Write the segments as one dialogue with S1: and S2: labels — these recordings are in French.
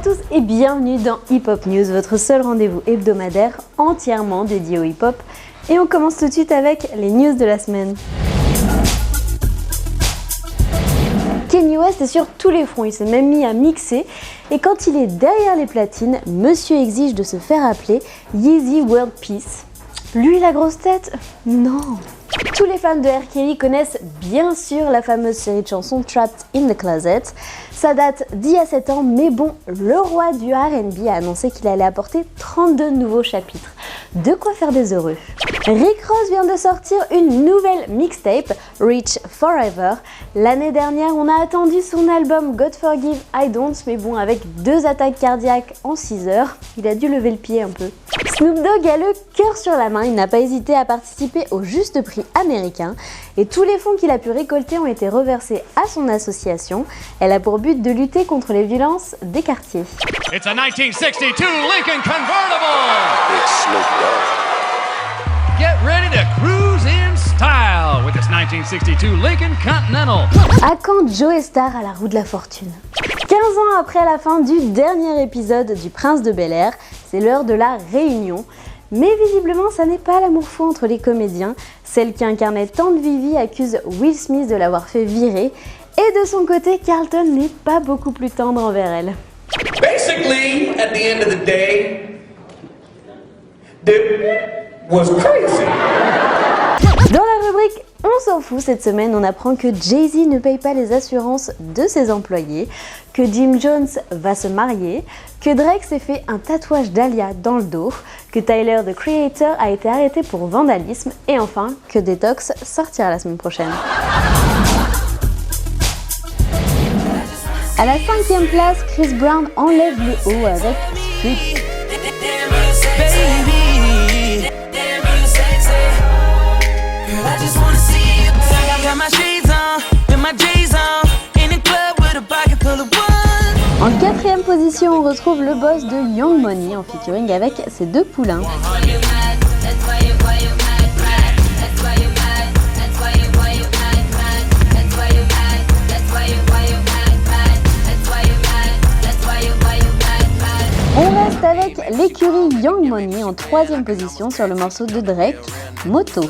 S1: tous et bienvenue dans Hip Hop News, votre seul rendez-vous hebdomadaire entièrement dédié au hip-hop. Et on commence tout de suite avec les news de la semaine. Kanye West est sur tous les fronts, il s'est même mis à mixer et quand il est derrière les platines, monsieur exige de se faire appeler Yeezy World Peace. Lui la grosse tête? Non. Tous les fans de R. Kelly connaissent bien sûr la fameuse série de chansons Trapped in the Closet. Ça date d'il y a 7 ans, mais bon, le roi du R&B a annoncé qu'il allait apporter 32 nouveaux chapitres. De quoi faire des heureux. Rick Ross vient de sortir une nouvelle mixtape, Rich Forever. L'année dernière, on a attendu son album God Forgive I Don't, mais bon, avec 2 attaques cardiaques en 6 heures, il a dû lever le pied un peu. Snoop Dogg a le cœur sur la main, il n'a pas hésité à participer au Juste Prix américain et tous les fonds qu'il a pu récolter ont été reversés à son association. Elle a pour but de lutter contre les violences des quartiers.
S2: It's a 1962 Lincoln Convertible!
S3: It's Snoop Dogg.
S2: Get ready to cruise in style with this 1962 Lincoln Continental.
S1: À quand Joey Starr à la roue de la fortune? 15 ans après la fin du dernier épisode du Prince de Bel-Air, c'est l'heure de la réunion. Mais visiblement, ça n'est pas l'amour fou entre les comédiens. Celle qui incarnait Tante Vivi accuse Will Smith de l'avoir fait virer. Et de son côté, Carlton n'est pas beaucoup plus tendre envers elle.
S4: Basically, at the end of the day, it was crazy.
S1: Dans la rubrique On s'en fout, cette semaine, on apprend que Jay-Z ne paye pas les assurances de ses employés, que Jim Jones va se marier, que Drake s'est fait un tatouage d'Alia dans le dos, que Tyler, the Creator, a été arrêté pour vandalisme et enfin que Detox sortira la semaine prochaine. À la 5e place, Chris Brown enlève le haut avec Street. En 4e position, on retrouve le boss de Young Money en featuring avec ses 2 poulains. On reste avec l'écurie Young Money en 3e position sur le morceau de Drake, Moto.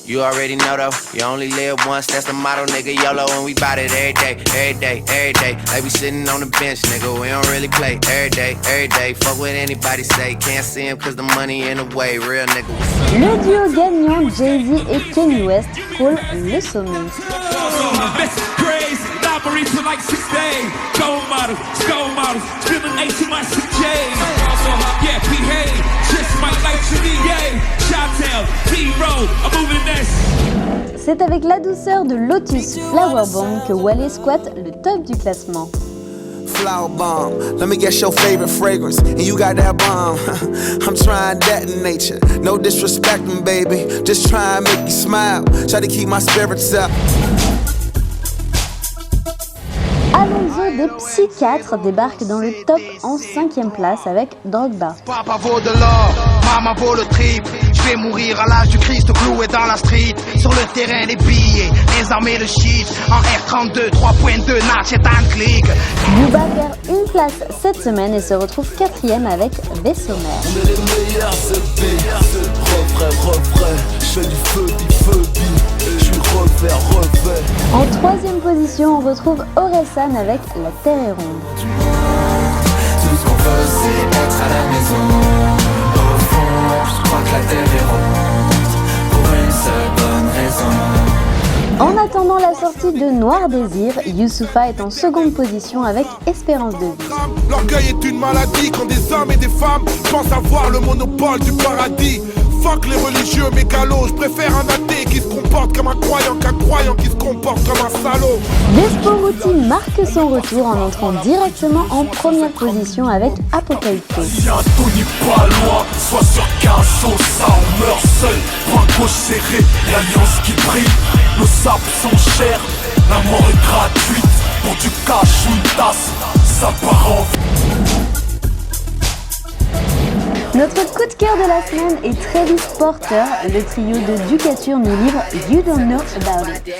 S5: You already know though, you only live once, that's the motto, nigga, YOLO, and we bout it every day, every day, every day. Like we sitting on the bench, nigga, we don't really play every day. Fuck what anybody say, can't see him cause the money in the way, real nigga.
S1: Le duo gagnant Jay-Z et Kanye West frôle le sommet. C'est avec la douceur de Lotus Flower Bomb que Wale squatte le top du classement.
S6: Flower bomb, let me guess your favorite fragrance, and you got that bomb. I'm trying that in nature, no disrespecting, baby. Just try and make you smile, try to keep my spirits up.
S1: Alonso des Psychiatres débarque dans le top en 5e place avec Drogba.
S7: Papa vaut de l'or, maman vaut le triple. Je vais mourir à l'âge du Christ cloué dans la street. Sur le terrain les billets, les armées le shit. En R32, 3.2, Natch et un clic.
S1: Booba perd une place cette semaine et se retrouve 4e avec Bessomer.
S6: On est les meilleurs, refrain, je fais du feu, je suis refait.
S1: En 3e position, on retrouve Orelsan avec La Terre est ronde.
S6: Tout ce qu'on veut, c'est être à la maison. Au fond, je crois que la terre est ronde, pour une seule bonne raison.
S1: En attendant la sortie de Noir Désir, Youssoupha est en 2e position avec Espérance de vie.
S8: L'orgueil est une maladie quand des hommes et des femmes pensent avoir le monopole du paradis. Fuck les religieux mégalos, je préfère un athée qui se comporte comme un croyant qu'un croyant qui se comporte comme un salaud.
S1: Vespo marque son retour en entrant directement en 1re position avec Apocalypto.
S6: Bientôt ni pas loin, soit sur 15 sauts, ça on meurt seul. Point gauche serré, l'alliance qui brille. Nos sables sont chers, la mort est gratuite. Pour du cash ou une tasse, ça part en...
S1: Notre coup de cœur de la semaine est Travis Porter. Le trio de Ducature nous livre You Don't Know About It.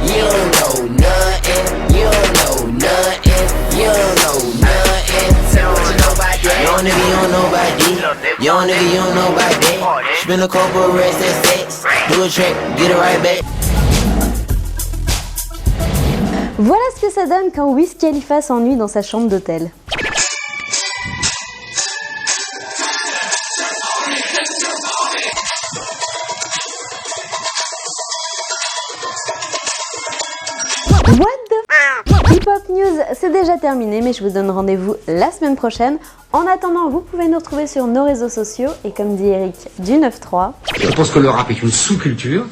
S5: You don't know nothing, you don't know nothing. You don't know nothing. Tell me what you know about that. Young nigga, you don't know about that. Young nigga, you don't know about that. Spin a couple rest and sex. Do a trick, get it right back.
S1: Voilà ce que ça donne quand Wiz Khalifa s'ennuie dans sa chambre d'hôtel. What the Hip Hop News, c'est déjà terminé, mais je vous donne rendez-vous la semaine prochaine. En attendant, vous pouvez nous retrouver sur nos réseaux sociaux et comme dit Eric du 9-3.
S9: Je pense que le rap est une sous-culture.